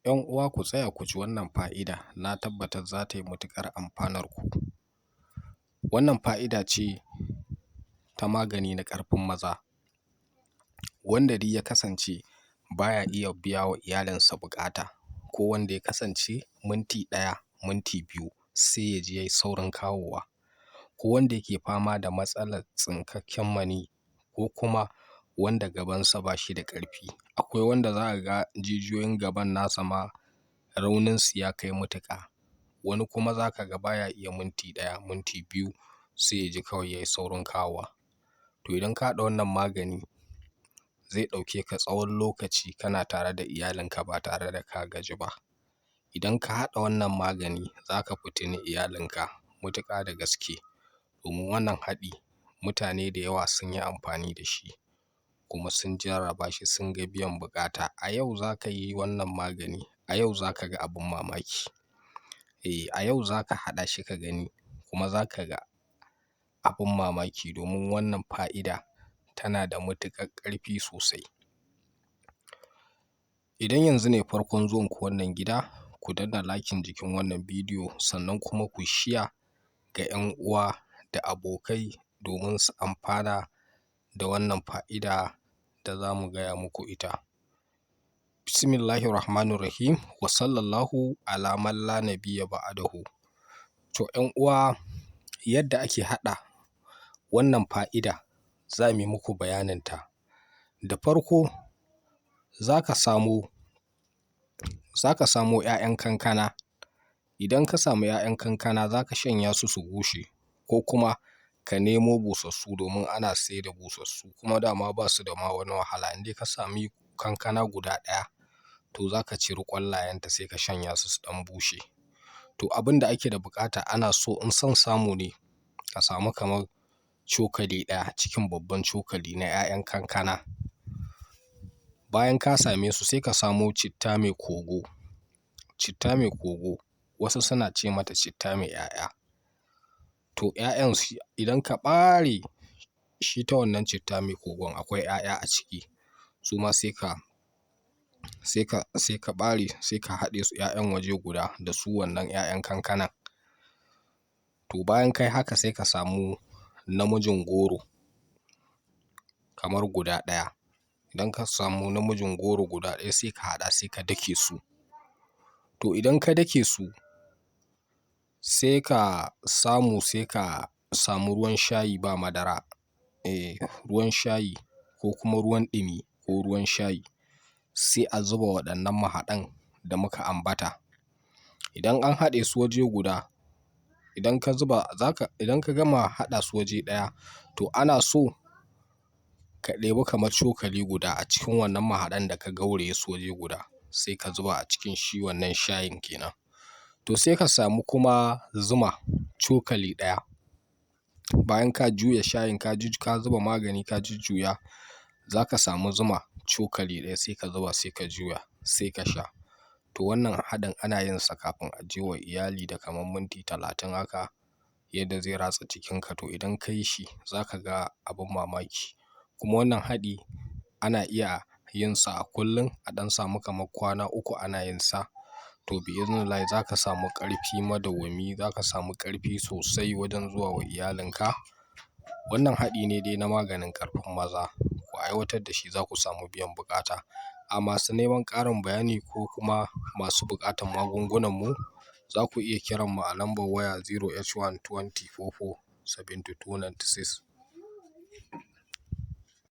'Yan uwa ku tsaya ku ji wannan fa'ida, na tabbatar za ta yi matuƙar amfanar ku. Wannan fa'ida ce ta magani na ƙarfin maza, wanda duk ya kasance baya iya biya wa iyalinsa buƙata, ko wanda ya kasance minti ɗaya, minti biyu sai ya ji yayi saurin kawowa, ko wanda yake fama da matsalar tsinkakken maniyyi, ko kuma wanda gabansa ba shi da ƙarfi. Akwai wanda za ka ga jijiyoyin gaban nasa ma rauninsu ya kai matuƙa. Wani kuma za ka ga baya iya minti ɗaya, minti biyu sai ya ji kawai yayi saurin kawowa. To idan ka haɗa wannan magani zai ɗauke ka tsawon lokaci kana tare da iyalinka ba tare da ka gaji ba. Idan ka haɗa wannan magani za ka fitini iyalinka matuƙa da gaske. Domin wannan haɗi mutane da yawa sun yi amfani da shi kuma sun jarraba shi sun ga biyan buƙata. A yau za ka yi wannan magani, a yau za ka ga abin mamaki. A yau za ka haɗa shi ka gani kuma za ka ga abin mamaki, domin wannan fa'ida tana da matuƙar ƙarfi sosai. Idan yanzu ne farkon zuwan ku wannan gida, ku danna liking jikin wannan bidiyo, sannan kuma ku share ga 'yan uwa da abokai domin su amfana da wannan fa'ida da za mu gaya muku ita. Bismillahirrahmanirrahim wa sallallahu ala man la nabiyya ba'dahu. To 'yan uwa, yadda ake haɗa wannan fa'ida za mu yi muku bayaninta. Da farko za ka samo 'ya'yan kankana. Idan ka samu 'ya'yan kankana za ka shanya su su bushe, ko kuma ka nemo busassu, domin ana sayar da busassu kuma dama ba su da ma wani wahala. Indai ka sami kankana guda ɗaya to za ka ciri ƙwallayenta sai ka shanya su su ɗan bushe. To abin da ake da buƙata, ana so in son samu ne ka samu kamar cokali ɗaya cikin babban cokali na 'ya'yan kankana. Bayan ka same su sai ka samo citta mai kogo. Citta mai kogo wasu suna ce mata citta mai 'ya'ya. To 'ya'yan idan ka ɓare shi ta wannan citta mai kogon akwai 'ya'ya a ciki. Su ma sai ka ɓare, sai ka haɗe su 'ya'yan waje guda da su wannan 'ya'yan kankanan. To bayan kai haka sai ka samu namijin goro kamar guda ɗaya. Idan ka samu namijin goro guda ɗaya sai ka haɗa sai ka dake su. To idan ka dake su sai ka samu ruwan shayi ba madara. Ruwan shayi ko kuma ruwan ɗumi ko ruwan shayi. Sai a zuba waɗannan mahaɗan da muka ambata. Idan an haɗe su waje guda, idan ka gama haɗa su waje ɗaya, to ana so ka ɗebi kamar cokali guda a cikin wannan mahaɗan da ka gauraye su waje guda, sai ka zuba a cikin shi wannan shayin kenan. To sai ka samu kuma zuma cokali ɗaya. Bayan ka juya shayin ka zuba magani ka jujjuya, za ka samu zuma cokali ɗaya sai ka zuba sai ka juya sai ka sha. To wannan haɗin ana yin sa kafin a je wa iyali da kamar minti 30 haka, yadda zai ratsa jikinka. To idan ka yi shi za ka ga abin mamaki. Kuma wannan haɗi ana iya yin sa a kullum, a ɗan samu kamar kwana 3 ana yin sa. To bi'iznillahi za ka samu ƙarfi madawwami, za ka samu ƙarfi sosai wajen zuwa wa iyalinka. Wannan haɗi ne dai na maganin ƙarfin maza. Ku aiwatar da shi za ku samu biyan buƙata. A masu neman ƙarin bayani ko kuma masu buƙatar magungunanmu, za ku iya kiran mu a lambar waya 081 20 44 72 96.